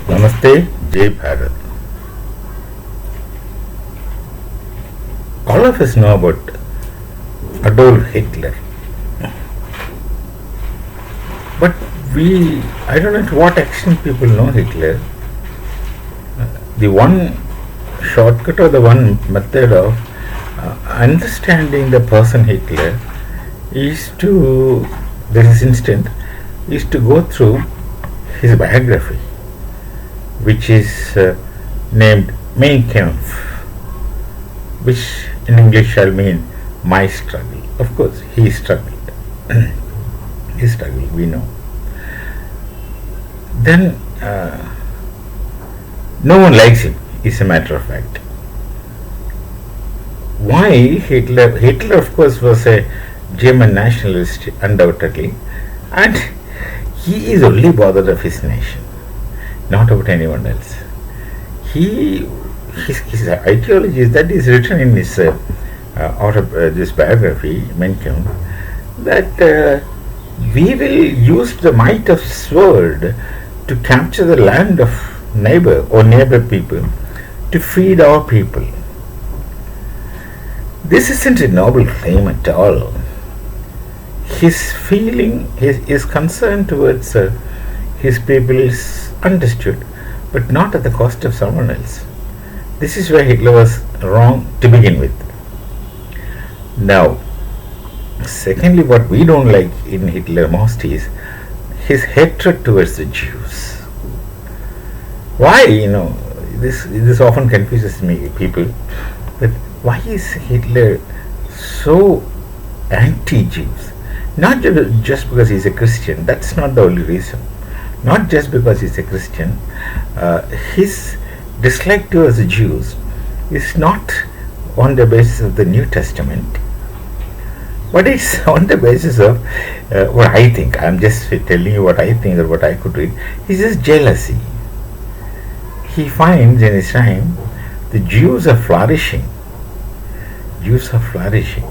Namaste, Jai Bharat. All of us know about Adolf Hitler, but I don't know to what extent people know Hitler. The one shortcut or the one method of understanding the person Hitler is to, this instant, is to go through his biography, which is named Mein Kampf, which in English shall mean my struggle. Of course, he struggled. He struggled, we know. Then no one likes him, is a matter of fact. Why Hitler? Hitler, of course, was a German nationalist, undoubtedly, and he is only bothered of his nation, not about anyone else. His ideology is that is written in his this biography, Mein Kampf, that we will use the might of sword to capture the land of neighbor people to feed our people. This isn't a noble claim at all. His feeling, his concern towards his people is understood, but not at the cost of someone else. This is where Hitler was wrong to begin with. Now, secondly, what we don't like in Hitler most is his hatred towards the Jews. Why, this often confuses people, that why is Hitler so anti-Jews? Not just because he's a Christian, that's not the only reason. Not just because he's a Christian, his dislike towards the Jews is not on the basis of the New Testament, but it's on the basis of what I think. I'm just telling you what I think or what I could read. It's just jealousy. He finds in his time the Jews are flourishing. Jews are flourishing.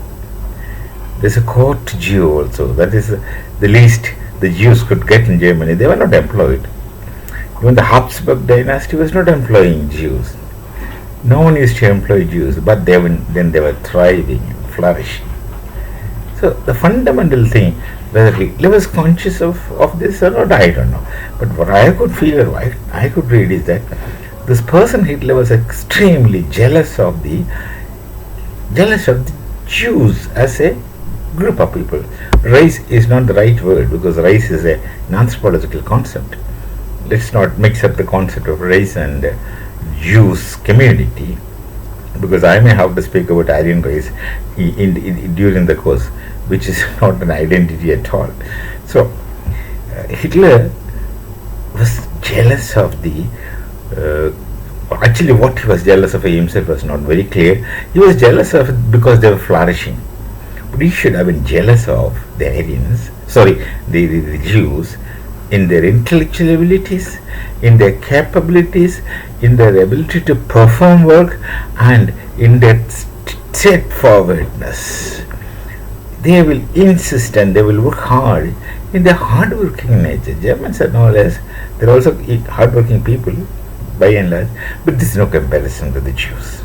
There's a court Jew also. That is the least the Jews could get in Germany. They were not employed. Even the Habsburg dynasty was not employing Jews. No one used to employ Jews, but they were thriving, flourishing. So the fundamental thing, whether Hitler was conscious of this or not, I don't know. But what I could feel or what I could read is that this person Hitler was extremely jealous of the Jews as a group of people. Race is not the right word, because race is an anthropological concept. Let's not mix up the concept of race and Jews community, because I may have to speak about Aryan race during the course, which is not an identity at all. So Hitler was jealous of the actually what he was jealous of himself was not very clear. He was jealous of it because they were flourishing, but he should have been jealous of the Aryans, the Jews, in their intellectual abilities, in their capabilities, in their ability to perform work, and in their straightforwardness. They will insist and they will work hard in their hardworking nature. Germans are no less, they're also hardworking people by and large, but this is no comparison to the Jews.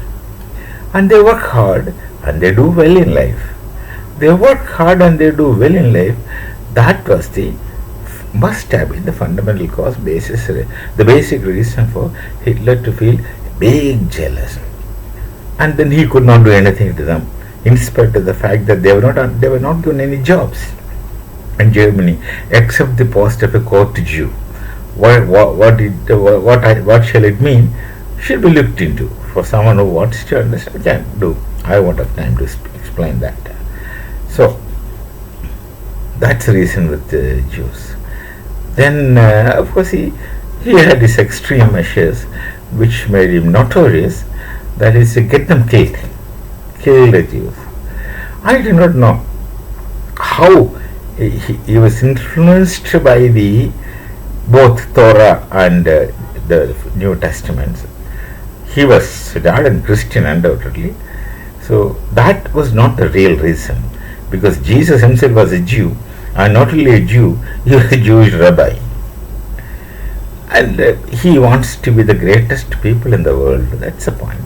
And they work hard and they do well in life. They work hard and they do well in life. That was must have been the fundamental cause basis, the basic reason for Hitler to feel big jealous. And then he could not do anything to them, in spite of the fact that they were not given any jobs in Germany except the post of a court Jew. What shall it mean should be looked into for someone who wants to understand. Can do. I won't have time to explain that. So that's the reason with the Jews. Then of course he had these extreme measures which made him notorious, that is to get them killed, kill the Jews. I do not know how he was influenced by both Torah and the New Testaments. He was an ardent Christian, undoubtedly. So that was not the real reason, because Jesus himself was a Jew, and not only a Jew, he was a Jewish rabbi. And he wants to be the greatest people in the world. That's the point.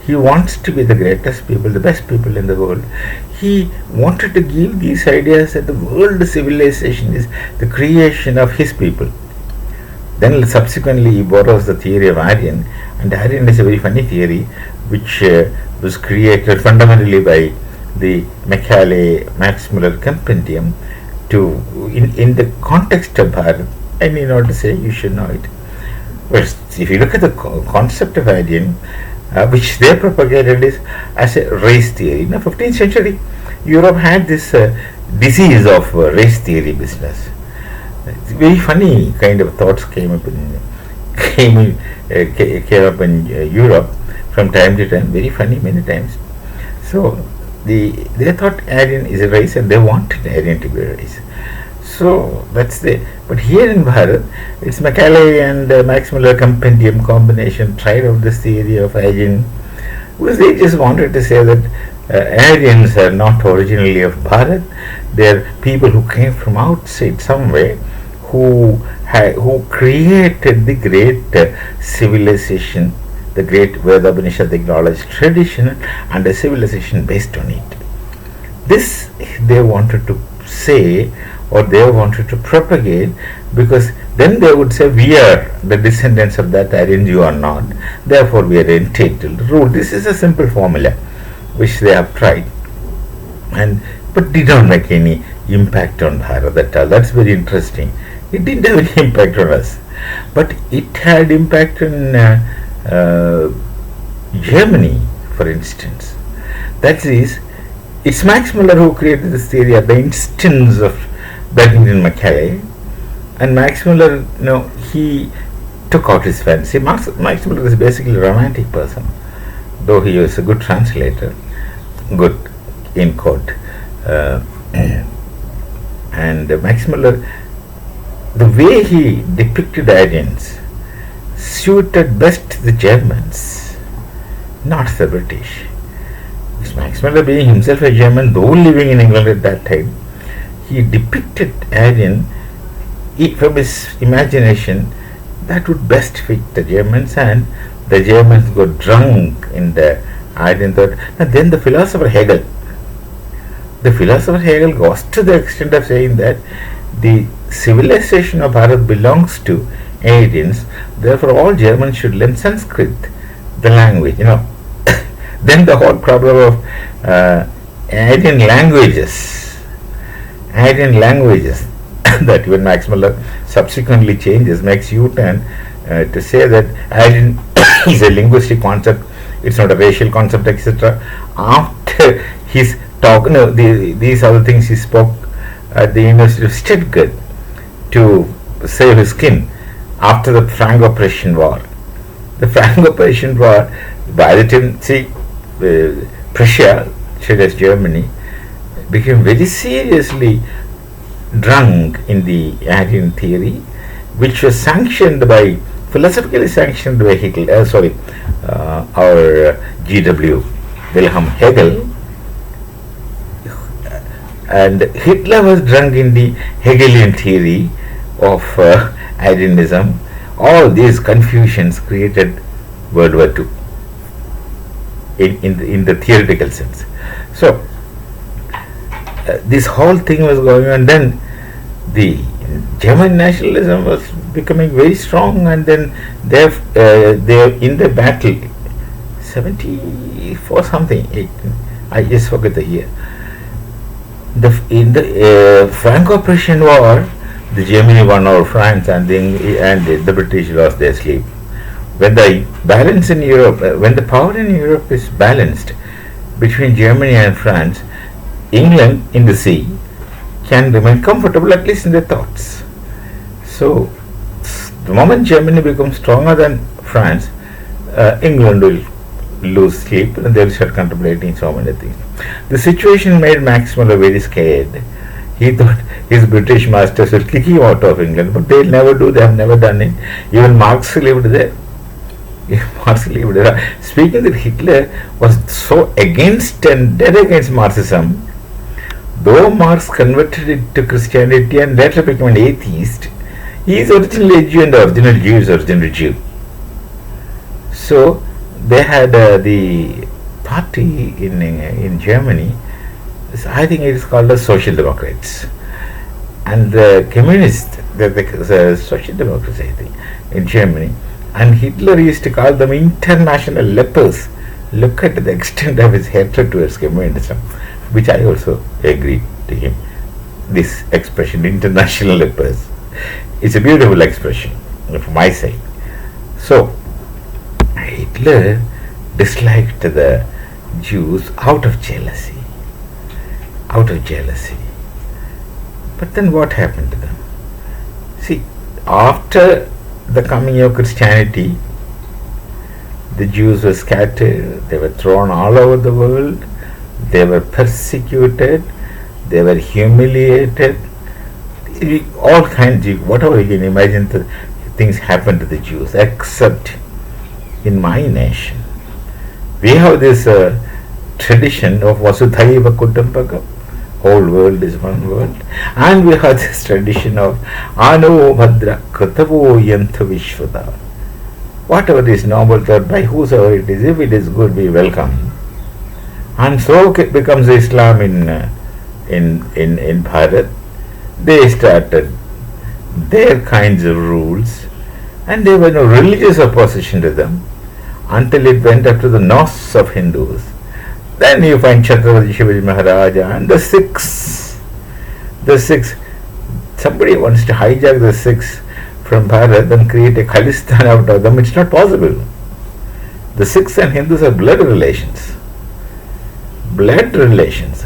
He wants to be the greatest people, the best people in the world. He wanted to give these ideas that the world civilization is the creation of his people. Then subsequently he borrows the theory of Aryan, and Aryan is a very funny theory which was created fundamentally by the Macaulay-Max Muller compendium to in the context of Bharat. I need not to say, you should know it. But if you look at the concept of Aryan, which they propagated is as a race theory. In the 15th century, Europe had this disease of race theory business. Very funny kind of thoughts came up in Europe from time to time. Very funny many times. So they thought Aryan is a race, and they wanted Aryan to be a race. So that's the. But here in Bharat, it's Macaulay and Max Muller compendium combination tried out this theory of Aryan, because they just wanted to say that Aryans are not originally of Bharat. They are people who came from outside somewhere, who created the great civilization, the great Veda Upanishad acknowledged tradition, and a civilization based on it. This they wanted to say, or they wanted to propagate, because then they would say, we are the descendants of that Aryan, you are not, therefore we are entitled to rule. This is a simple formula which they have tried, but did not make any impact on Bharat at all. That's very interesting. It didn't have any impact on us, but it had impact on Germany, for instance. That is, it's Max Muller who created this theory at the instance of Benjamin Macaulay, and Max Muller, he took out his fancy. Max Muller is basically a romantic person, though he was a good translator, good in quote, and Max Muller, the way he depicted Aryans suited best the Germans, not the British. Max Muller, being himself a German, though living in England at that time, he depicted Aryan from his imagination that would best fit the Germans, and the Germans got drunk in the Aryan thought. And then the philosopher Hegel goes to the extent of saying that the civilization of Bharat belongs to Aryans, therefore all Germans should learn Sanskrit, the language. Then the whole problem of Aryan languages that even Max Muller subsequently changes, makes U-turn to say that Aryan is a linguistic concept, it's not a racial concept, etc. After his talk, these are the things he spoke at the University of Stuttgart to save his skin after the Franco-Prussian War. The Franco-Prussian War, by the time, Prussia, such as Germany, became very seriously drunk in the Aryan theory, which was philosophically sanctioned by our G.W. Wilhelm Hegel, and Hitler was drunk in the Hegelian theory of Aryanism. All these confusions created World War II in the theoretical sense. So this whole thing was going on. Then the German nationalism was becoming very strong, and then they in the battle 74 something, I just forget the year. In the Franco-Prussian War, the Germany won over France, and the British lost their sleep. When the balance in Europe, when the power in Europe is balanced between Germany and France, England in the sea can remain comfortable, at least in their thoughts. So, the moment Germany becomes stronger than France, England will lose sleep, and they'll start contemplating so many things. The situation made Max Muller very scared. He thought his British masters will kick him out of England, but they'll never do. They have never done it. Even Marx lived there. Speaking that Hitler was so against and dead against Marxism, though Marx converted it to Christianity and later became an atheist, He is originally a Jew and the original Jew is original Jew. So they had the party in Germany. I think it is called the Social Democrats, and the communists, the Social Democrats, I think, in Germany. And Hitler used to call them international lepers. Look at the extent of his hatred towards communism, which I also agree to him. This expression, international lepers, is a beautiful expression from my side. So, Hitler disliked the Jews out of jealousy. Out of jealousy. But then what happened to them? See, after the coming of Christianity, the Jews were scattered, they were thrown all over the world, they were persecuted, they were humiliated, all kinds of, whatever you can imagine, the things happened to the Jews, except in my nation. We have this tradition of Vasudhaiva Kutumbakam, whole world is one world, and we have this tradition of Ano Bhadra Kritavo Yantha Vishwada. Whatever is noble thought by whosoever it is, if it is good, we welcome. And so it becomes Islam in Bharat. They started their kinds of rules, and there were no religious opposition to them until it went up to the Norse of Hindus. Then you find Chhatrapati Shivaji Maharaja and the Sikhs. The Sikhs, somebody wants to hijack the Sikhs from Bharat and create a Khalistan out of them. It's not possible. The Sikhs and Hindus are blood relations. Blood relations.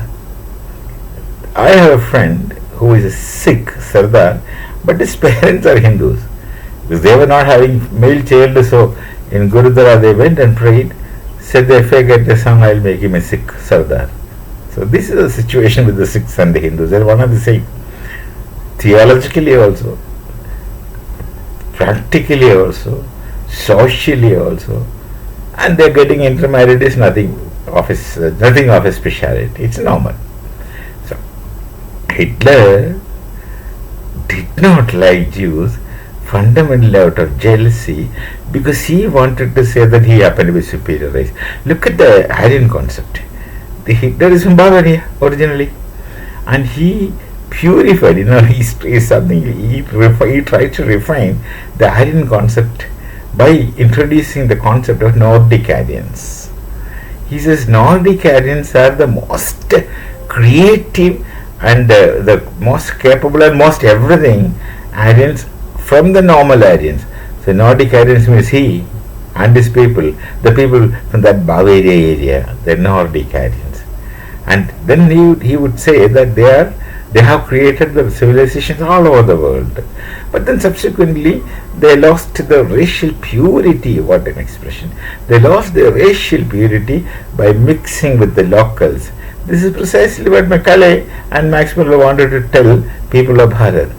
I have a friend who is a Sikh Sardar, but his parents are Hindus. Because they were not having male child, so in Gurudwara they went and prayed, said if I get a son, I'll make him a Sikh Sardar. So this is the situation with the Sikhs and the Hindus. They are one and the same. Theologically also, practically also, socially also, and they are getting intermarried is nothing of a speciality. It's normal. So Hitler did not like Jews fundamentally out of jealousy, because he wanted to say that he happened to be superior race. Look at the Aryan concept. The Hitler is from Bavaria originally, and he purified, he tried to refine the Aryan concept by introducing the concept of Nordic Aryans. He says Nordic Aryans are the most creative and the most capable and most everything Aryans from the normal Aryans. So Nordic Aryans means he and his people, the people from that Bavaria area, the Nordic Aryans. And then he would say that they have created the civilizations all over the world. But then subsequently they lost the racial purity. What an expression. They lost their racial purity by mixing with the locals. This is precisely what Macaulay and Max Muller wanted to tell people of Bharat.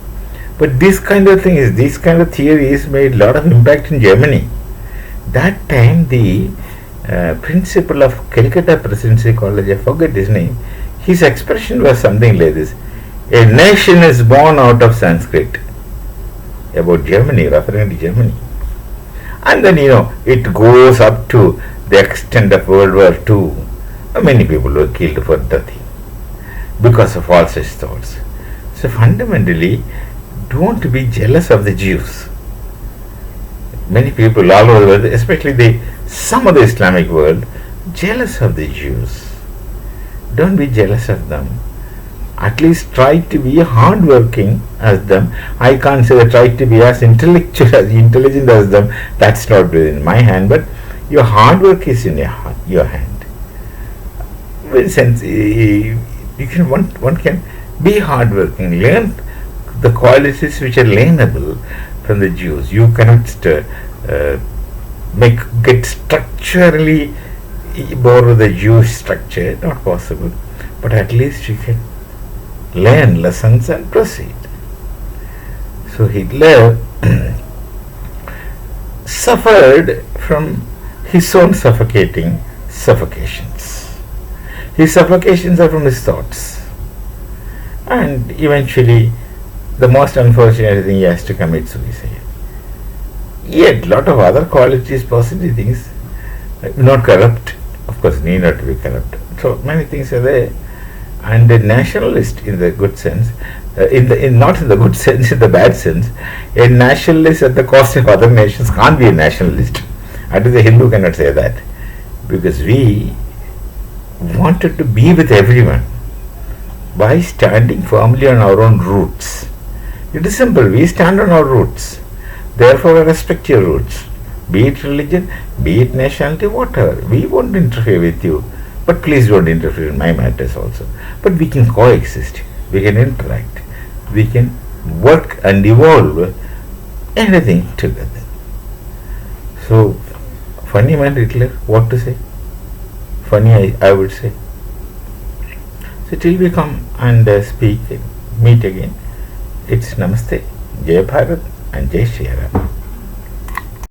But this kind of thing these kind of theories made a lot of impact in Germany. That time the principal of Calcutta Presidency College, I forget his name, his expression was something like this: a nation is born out of Sanskrit, about Germany, referring to Germany. And then it goes up to the extent of World War II. Many people were killed for nothing because of all such thoughts. So fundamentally, don't be jealous of the Jews. Many people all over the world, especially some of the Islamic world, jealous of the Jews. Don't be jealous of them. At least try to be hardworking as them. I can't say that try to be as intelligent as them. That's not within my hand, but your hard work is in your hand. In a sense, one can be hardworking, learn the qualities which are learnable from the Jews. You cannot get structurally borrow the Jewish structure, not possible. But at least you can learn lessons and proceed. So Hitler suffered from his own suffocations. His suffocations are from his thoughts. And eventually the most unfortunate thing, he has to commit suicide. Yet, lot of other qualities, positive things, not corrupt. Of course, need not to be corrupt. So many things are there. And a nationalist, in the good sense, not in the good sense, in the bad sense, a nationalist at the cost of other nations can't be a nationalist. At least the Hindu cannot say that, because we wanted to be with everyone by standing firmly on our own roots. It is simple. We stand on our roots. Therefore, I respect your roots. Be it religion, be it nationality, whatever. We won't interfere with you. But please don't interfere in my matters also. But we can coexist. We can interact. We can work and evolve anything together. So, funny man Hitler, what to say? Funny, I would say. So, till we come and speak, meet again, it's Namaste, Jai Bharat and Jai Shri Ram.